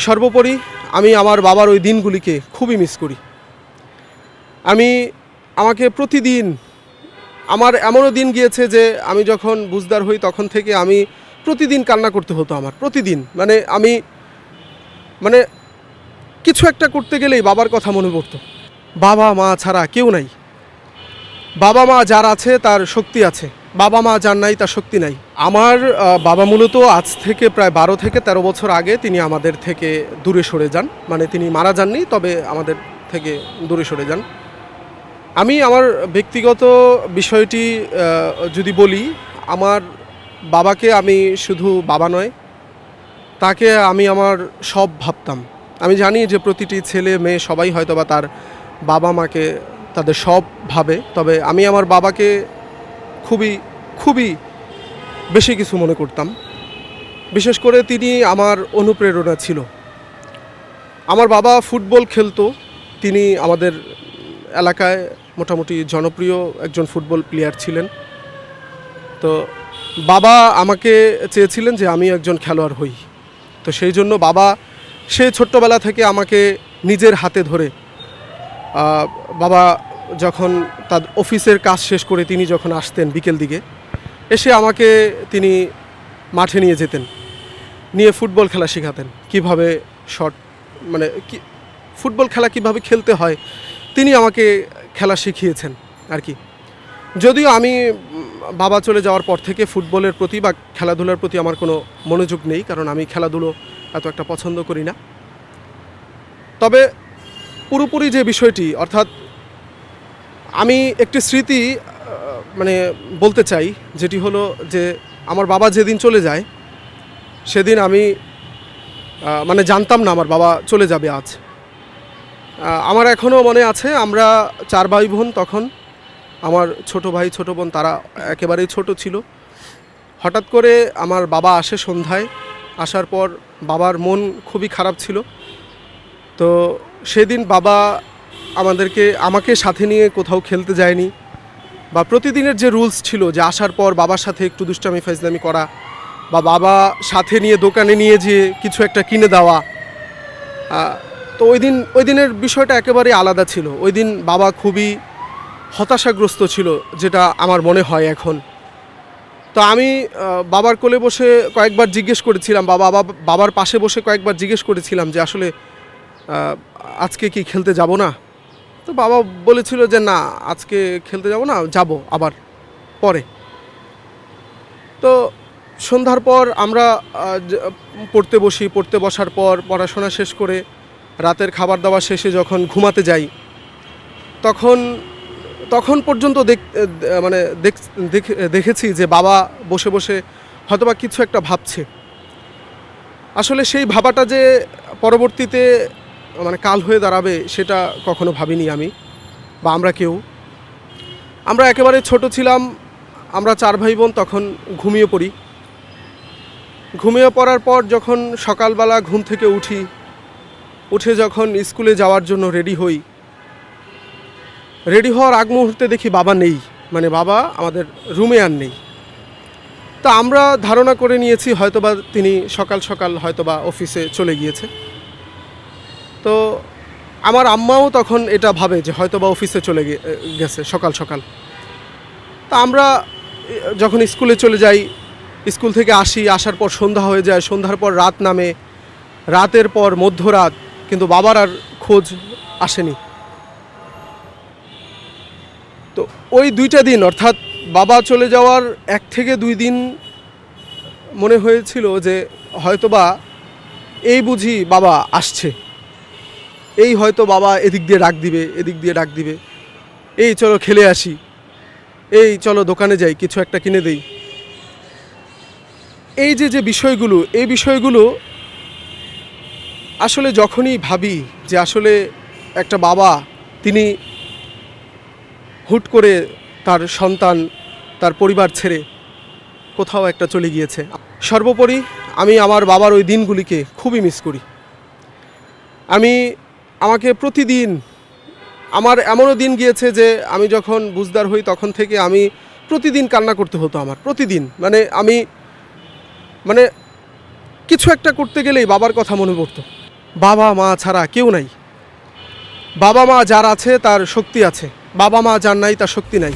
সর্বোপরি আমি আমার বাবার ওই দিনগুলিকে খুবই মিস করি। আমাকে প্রতিদিন আমার এমনও দিন গিয়েছে যে আমি যখন বুঝদার হই তখন থেকে আমি প্রতিদিন কান্না করতে হতো আমার। প্রতিদিন মানে কিছু একটা করতে গেলেই বাবার কথা মনে পড়তো। বাবা মা ছাড়া কেউ নাই। বাবা মা যার আছে তার শক্তি আছে, বাবা মা যার নাই তার শক্তি নাই। আমার বাবা মূলত আজ থেকে প্রায় 12 থেকে 13 বছর আগে তিনি আমাদের থেকে দূরে সরে যান। মানে তিনি মারা যাননি, তবে আমাদের থেকে দূরে সরে যান। আমি আমার ব্যক্তিগত বিষয়টি যদি বলি, আমার বাবাকে আমি শুধু বাবা নয়, তাকে আমি আমার সব ভাবতাম। আমি জানি যে প্রতিটি ছেলে মেয়ে সবাই হয়তোবা তার বাবা মাকে তাদের সব ভাবে, তবে আমি আমার বাবাকে খুবই খুবই বেশি কিছু মনে করতাম। বিশেষ করে তিনি আমার অনুপ্রেরণা ছিল। আমার বাবা ফুটবল খেলতো। তিনি আমাদের এলাকায় মোটামুটি জনপ্রিয় একজন ফুটবল প্লেয়ার ছিলেন। তো বাবা আমাকে চেয়েছিলেন যে আমি একজন খেলোয়াড় হই। তো সেই জন্য বাবা সেই ছোট্টবেলা থেকে আমাকে নিজের হাতে ধরে, বাবা যখন তার অফিসের কাজ শেষ করে তিনি যখন আসতেন বিকেল দিকে, এসে আমাকে তিনি মাঠে নিয়ে যেতেন, নিয়ে ফুটবল খেলা শেখাতেন। কীভাবে ফুটবল খেলা কীভাবে খেলতে হয় তিনি আমাকে খেলা শিখিয়েছেন আর কি। যদিও আমি বাবা চলে যাওয়ার পর থেকে ফুটবলের প্রতি বা খেলাধুলার প্রতি আমার কোনো মনোযোগ নেই, কারণ আমি খেলাধুলো এত একটা পছন্দ করি না। তবে পুরোপুরি যে বিষয়টি, অর্থাৎ আমি একটি স্মৃতি বলতে চাই, যেটি হলো যে আমার বাবা যেদিন চলে যায় সেদিন আমি জানতাম না আমার বাবা চলে যাবে আজ। আমার এখনও মনে আছে, আমরা 4 ভাই বোন। তখন আমার ছোট ভাই ছোট বোন তারা একেবারেই ছোট ছিল। হঠাৎ করে আমার বাবা আসে সন্ধ্যায়। আসার পর বাবার মন খুবই খারাপ ছিল। তো সেদিন বাবা আমাকে সাথে নিয়ে কোথাও খেলতে যায়নি, বা প্রতিদিনের যে রুলস ছিল যে আসার পর বাবার সাথে একটু দুষ্টামি ফাজলামি করা, বা বাবা সাথে নিয়ে দোকানে নিয়ে যেয়ে কিছু একটা কিনে দেওয়া, তো ওই দিনের বিষয়টা একেবারেই আলাদা ছিল। ওই দিন বাবা খুবই হতাশাগ্রস্ত ছিল, যেটা আমার মনে হয় এখন। তো আমি বাবার কোলে বসে কয়েকবার জিজ্ঞেস করেছিলাম, বাবার পাশে বসে কয়েকবার জিজ্ঞেস করেছিলাম যে আসলে আজকে কি খেলতে যাব না? তো বাবা বলেছিল যে না, আজকে খেলতে যাব না, যাব আবার পরে। তো সন্ধ্যার পর আমরা পড়তে বসার পর পড়াশোনা শেষ করে রাতের খাবার দাবার শেষে যখন ঘুমাতে যাই, তখন পর্যন্ত দেখেছি যে বাবা বসে বসে হয়তোবা কিছু একটা ভাবছে। আসলে সেই ভাবাটা যে পরবর্তীতে কাল হয়ে দাঁড়াবে সেটা কখনো ভাবিনি আমি বা আমরা একেবারে ছোট ছিলাম। আমরা 4 ভাই বোন তখন ঘুমিয়ে পড়ার পর যখন সকালবেলা ঘুম থেকে উঠে যখন স্কুলে যাওয়ার জন্য রেডি হওয়ার আগ মুহূর্তে দেখি বাবা নেই, বাবা আমাদের রুমে আর নেই। তা আমরা ধারণা করে নিয়েছি হয়তোবা তিনি সকাল হয়তোবা অফিসে চলে গিয়েছে। তো আমার আম্মাও তখন এটা ভাবে যে হয়তোবা অফিসে চলে গেছে সকাল। তা আমরা যখন স্কুলে চলে যাই, স্কুল থেকে আসার পর সন্ধ্যা হয়ে যায়, সন্ধ্যার পর রাত নামে, রাতের পর মধ্যরাত, কিন্তু বাবার আর খোঁজ আসেনি। তো ওই 2টা দিন, অর্থাৎ বাবা চলে যাওয়ার 1 থেকে 2 দিন মনে হয়েছিল যে হয়তোবা এই বুঝি বাবা আসছে, এই হয়তো বাবা এদিক দিয়ে ডাক দিবে, এই চলো খেলে আসি, এই চলো দোকানে যাই, কিছু একটা কিনে দেই। এই যে বিষয়গুলো আসলে যখনই ভাবি যে আসলে একটা বাবা তিনি হুট করে তার সন্তান, তার পরিবার ছেড়ে কোথাও একটা চলে গিয়েছে। সর্বোপরি আমি আমার বাবার ওই দিনগুলিকে খুবই মিস করি। আমাকে প্রতিদিন আমার এমনও দিন গিয়েছে যে আমি যখন বুঝদার হই তখন থেকে আমি প্রতিদিন কান্না করতে হতো আমার। প্রতিদিন কিছু একটা করতে গেলেই বাবার কথা মনে পড়তো। বাবা মা ছাড়া কেউ নাই। বাবা মা যার আছে তার শক্তি আছে, বাবা মা যার নাই তার শক্তি নাই।